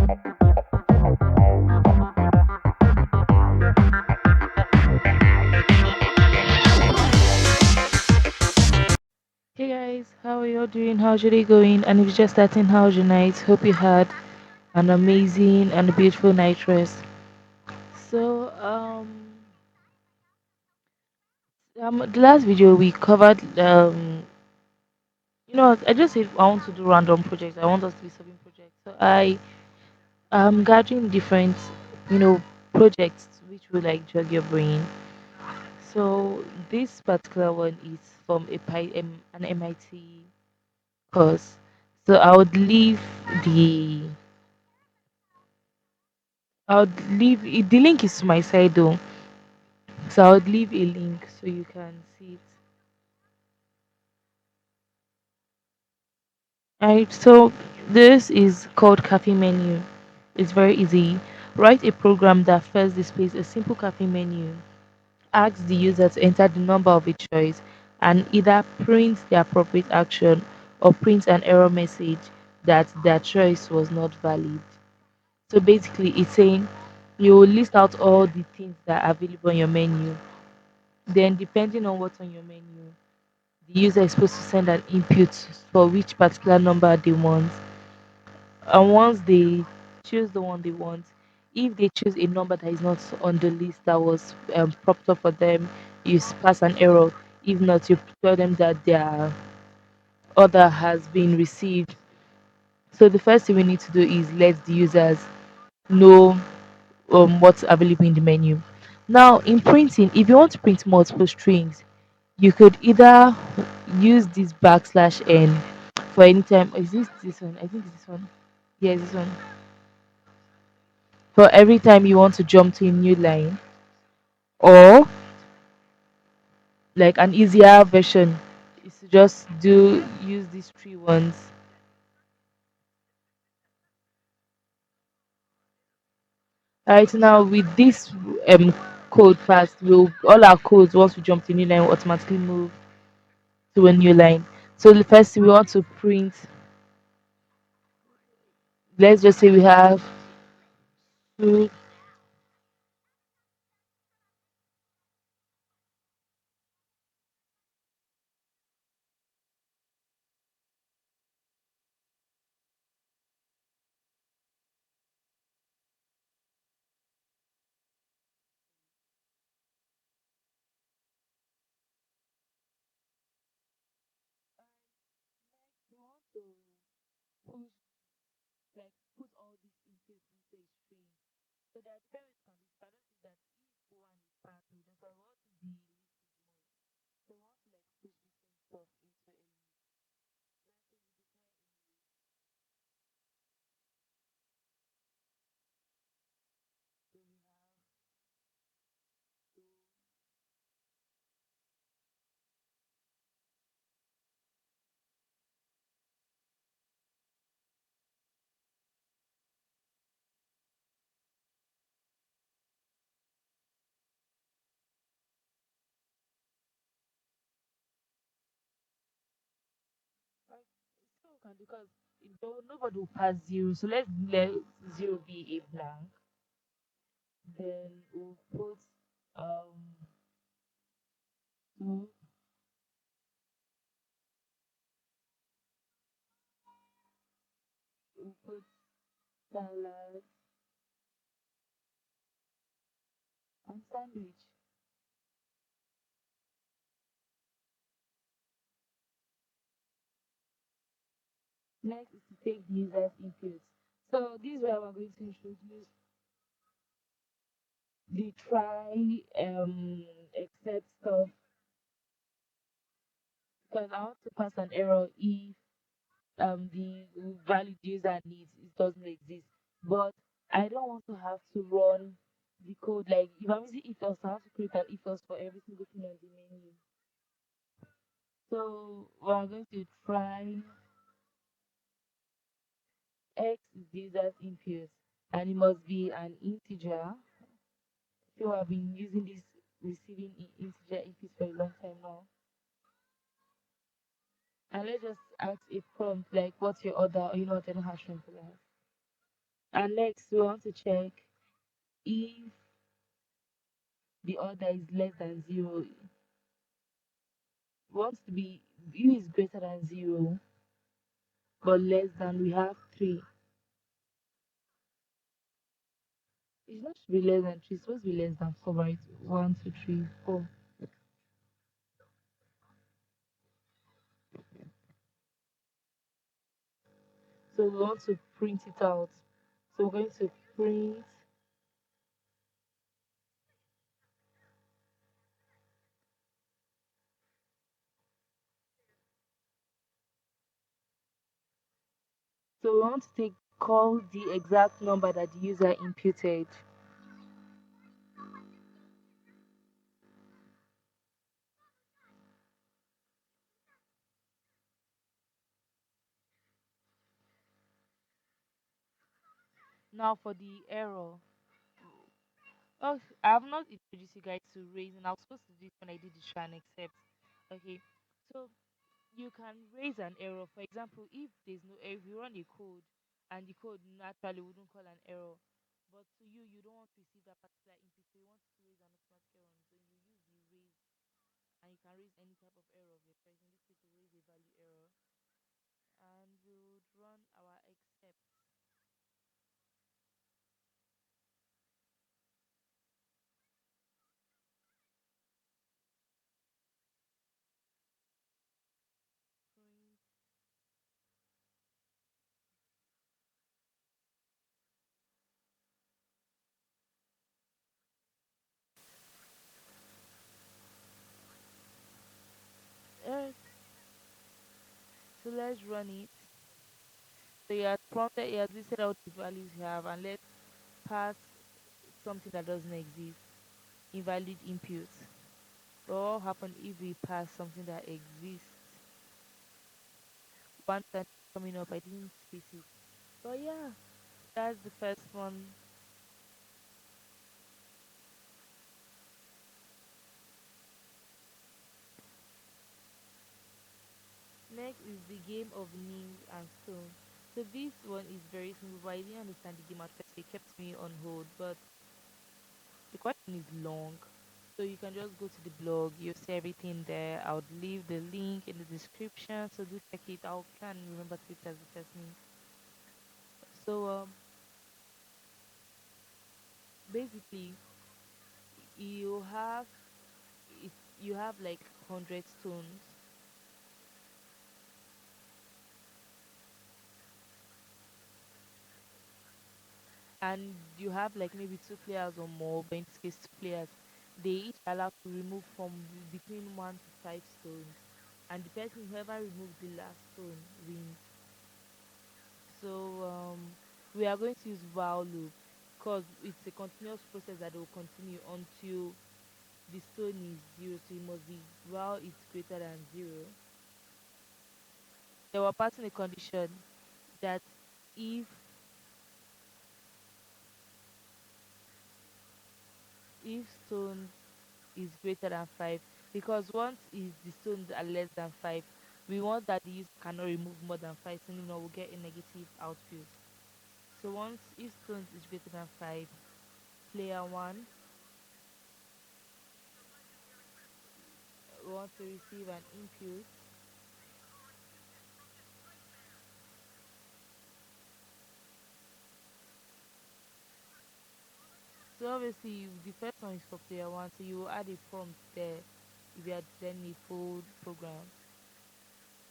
Hey guys, how are you all doing? How's your day going? And if you're just starting, how's your night? Hope you had an amazing and a beautiful night rest. So, the last video we covered, I just said I want to do random projects. I want us to be solving projects. So I am gathering different, you know, projects which will like jog your brain. So this particular one is from an MIT course. So the I would leave the link is to my side though. So I would leave a link so you can see it. Alright, so this is called Cafe Menu. It's very easy. Write a program that first displays a simple cafe menu, asks the user to enter the number of a choice, and either prints the appropriate action or prints an error message that their choice was not valid. So basically, it's saying you will list out all the things that are available on your menu. Then, depending on what's on your menu, the user is supposed to send an input for which particular number they want. And once they choose the one they want, if they choose a number that is not on the list that was propped up for them, you pass an error. If not, you tell them that their order has been received. So the first thing we need to do is let the users know what's available in the menu. Now, in printing, if you want to print multiple strings, you could either use this backslash n for any time. Is this one? I think it's this one. Yeah, it's this one. For every time you want to jump to a new line, or like an easier version is to just do use these three ones. Alright, now with this code fast, will all our codes once we jump to a new line will automatically move to a new line. So the first thing we want to print, let's just say we have two. We want to push, like put all these inputs into a string. So that parents can be I don't think that if one is part of them, so what is the list is more. So we want to like push different stuff into a list. Let's say we declare a list. So we have to like so we can because nobody will pass zero. So let's let zero be a blank. Then we'll put two, we'll put salad and sandwich. Next is to take the user's inputs. So this is where we're going to introduce the try except stuff because I want to pass an error if the valid user needs it doesn't exist. But I don't want to have to run the code like if I'm using if else, I have to create an if else for every single thing on the menu. So we're going to try x is the user's input and it must be an integer. So I've been using this receiving integer input for a long time now. And let's just ask a prompt like what's your order or you know what I don't have shrimp for that. And next, we want to check if the order is less than zero. Wants to be u is greater than zero, but less than we have three. It's not should be less than three. It's supposed to be less than four, right? One, two, three, four. So we want to print it out. So we're going to print. So we want to take call the exact number that the user imputed. Now for the error. Oh, I have not introduced you guys to raising. I was supposed to do it when I did the try and accept. Okay, so you can raise an error. For example, if there's no error, if you run a code and the code naturally wouldn't call an error, but to you, you don't want to receive that particular input, so you want to raise an automatic error, so you use the raise, and you can raise any type of error of your choice. In this case, we raise a value error, and we would run our except print. Uh, so let's run it. So you have prompted, you have listed out the values you have, and let's pass something that doesn't exist, invalid input. But what happen if we pass something that exists? One time coming up, I didn't space it. But yeah, that's the first one. Next is the game of names and stone. So this one is very simple, but I didn't understand the game at first. So it kept me on hold, but the question is long. So you can just go to the blog, you'll see everything there. I would leave the link in the description, so do check it out. Can remember to it as the first name. So basically, you have it, you have like 100 stones, and you have like maybe two players or more, but in this case two players. They each are allowed to remove from between 1 to 5 stones, and the person whoever removes the last stone wins. So we are going to use while loop because it's a continuous process that will continue until the stone is zero. So it must be while it's greater than zero. They were passing a condition that if stone is greater than 5, because once is the stones are less than 5, we want that the user cannot remove more than 5, so we'll get a negative output. So once if stones is greater than 5, player 1 wants to receive an input. So obviously the first one is for player 1, so you will add a prompt there if you are designing a full program,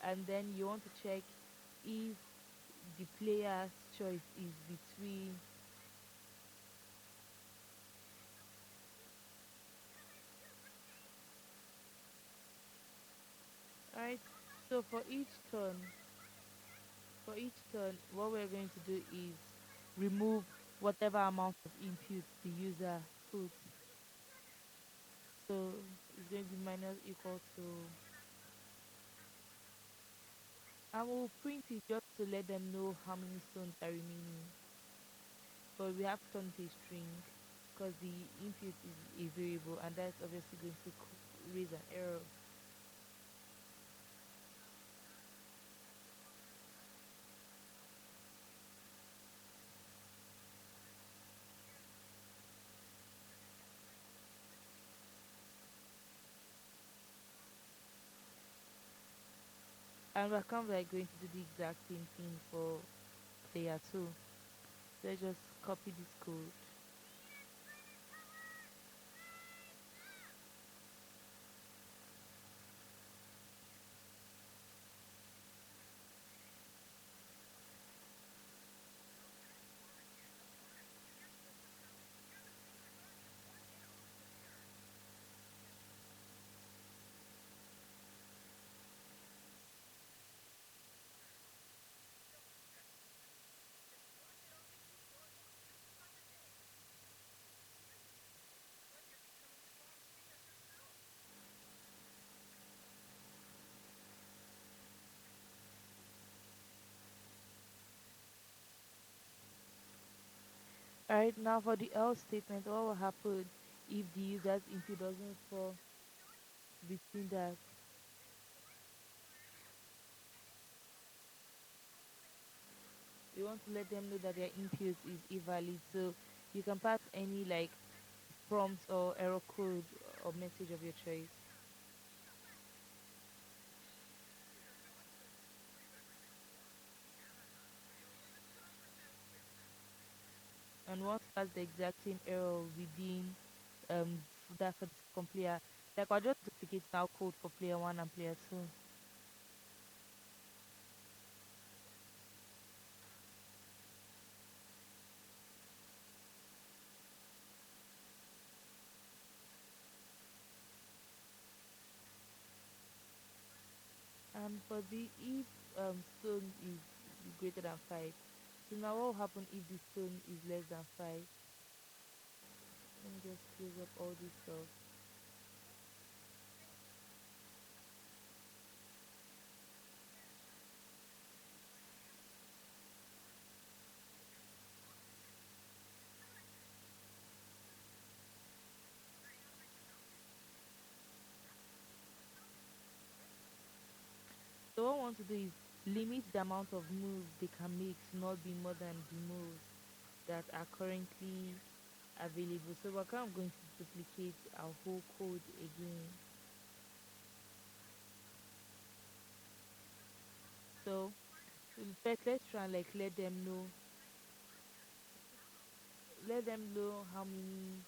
and then you want to check if the player's choice is between. Alright, so for each turn, what we're going to do is remove whatever amount of input the user puts. So it's going to be minus equal to, and we'll print it just to let them know how many stones are remaining. But we have to turn it a string because the input is a variable, and that's obviously going to raise an error. And we're kind of like going to do the exact same thing for player two. Let's just copy this code. Alright, now for the else statement, what will happen if the user's input doesn't fall between that? We want to let them know that their input is invalid. So you can pass any like prompt or error code or message of your choice. And once that's the exact same error within that for the second player, like I'll just duplicate now code for player one and player two. And for the if stone is greater than five, so now what will happen if the stone is less than five? Let me just close up all this stuff. So what I want to do is limit the amount of moves they can make to not be more than the moves that are currently available. So we're kind of going to duplicate our whole code again. So first let's try and like let them know how many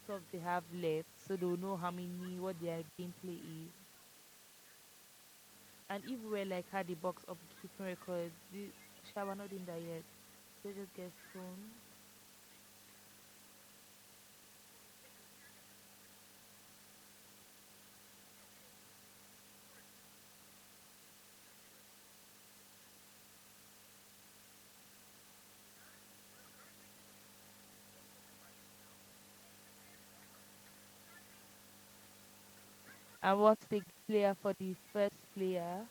stuff they have left, so they'll know how many what their gameplay is. And if we were like had a box of keeping records, the shall we're not doing that yet. So just get phone. And what's the player for the first player?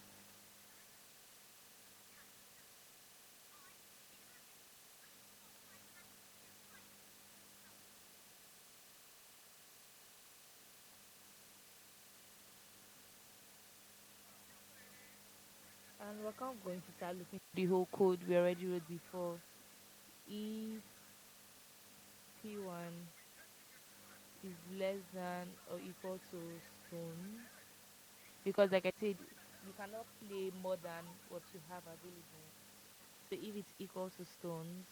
And we're kind of going to start looking at the whole code we already wrote before. If P1 is less than or equal to stone, because like I said, you cannot play more than what you have available. So if it's equal to stones,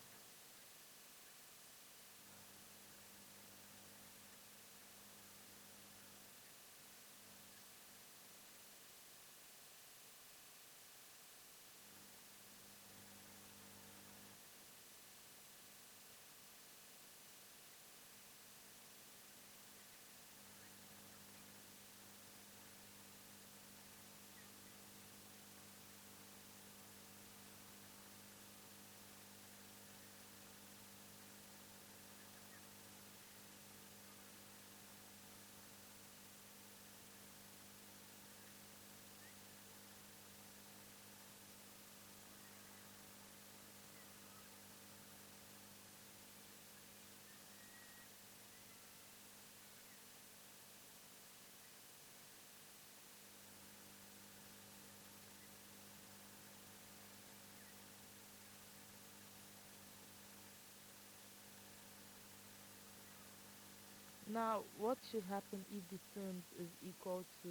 now what should happen if the stones is equal to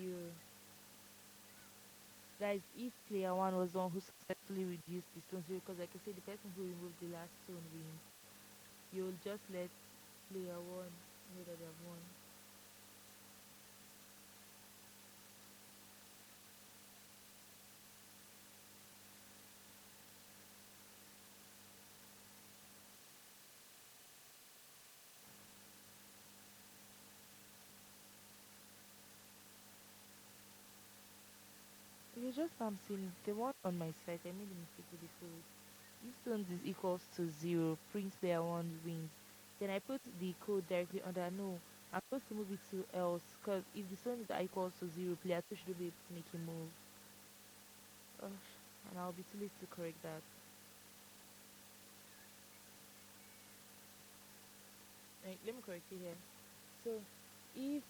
0? Guys, if player one was the one who successfully reduced the stone zero, because like I said, the person who removed the last stone wins, you'll just let player one know that they have won. You just I'm seeing the one on my site. I made a mistake with the code. If stones is equals to zero, print player one wins. Then I put the code directly under. No, I'm supposed to move it to else because if the stones are equals to zero, player two should be able to make a move. Ugh, and I'll be too late to correct that. Let me correct it here. So if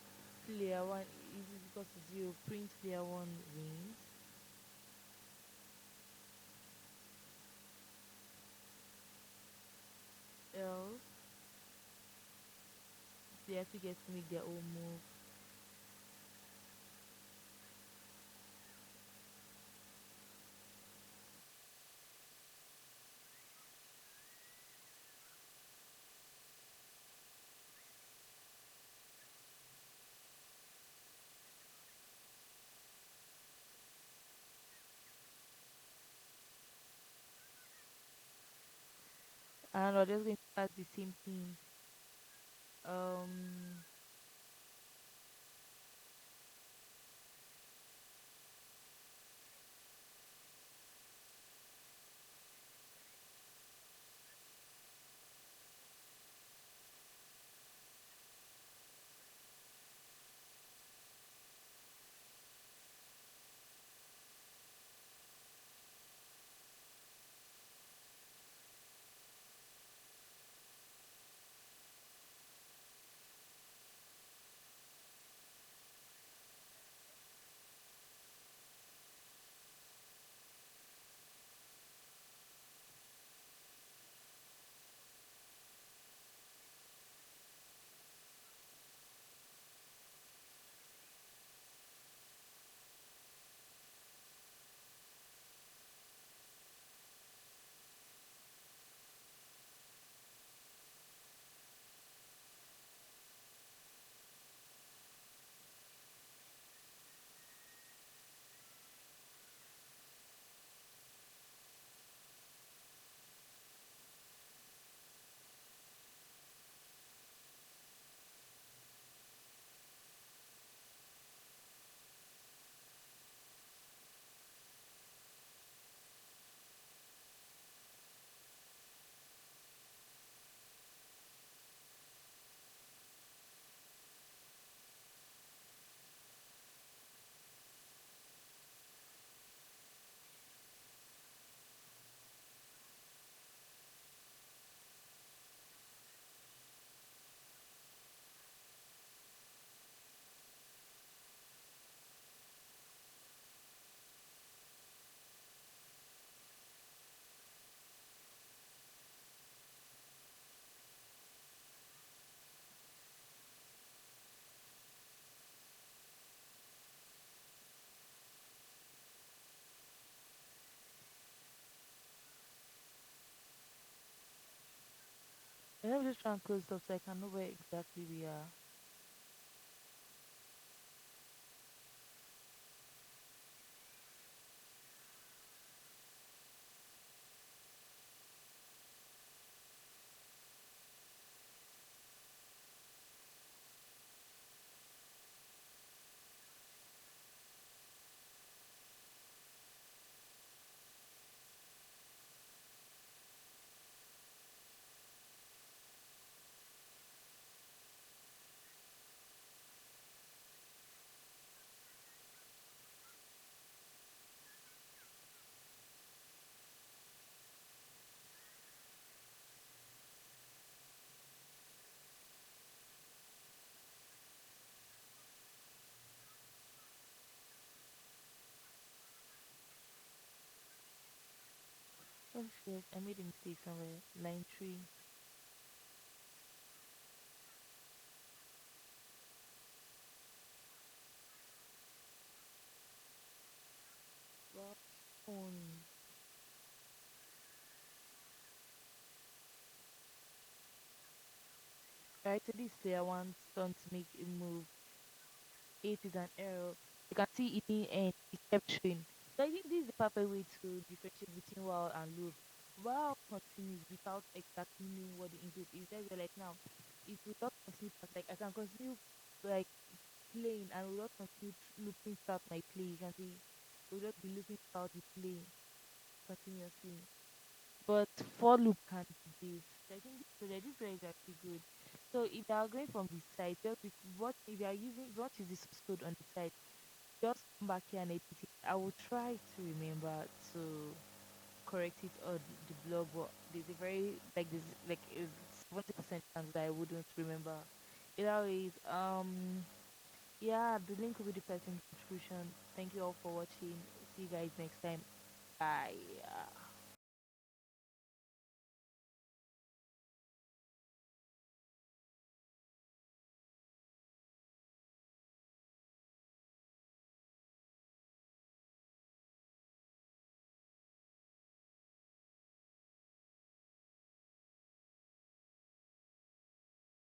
player one is equals to zero, print player one wins. Else player two gets to make their own move. And we're just going to add the same thing. Um, let me just try and close it up so I can know where exactly we are. Oh shit, I made a mistake somewhere. Line 3. Alright, so this player wants turn to make a move. Eight is an error. You can see it didn't end. It kept showing. So I think this is the perfect way to differentiate between while and loop. While continues without exactly knowing what the input is. That's why like now, if we just continue like I can continue like playing and will just continue looping throughout my play. You can see we'll just be looping throughout the play continuously. But for loop can't do this. So I think this project is actually good. So if you are going from the site, just what if you are using if you want to use the source code on the site, just come back here and edit it. I will try to remember to correct it on the blog, but there's a very like there's like a 70% chance that I wouldn't remember. Either ways, yeah, the link will be the first in the description. Thank you all for watching. See you guys next time. Bye.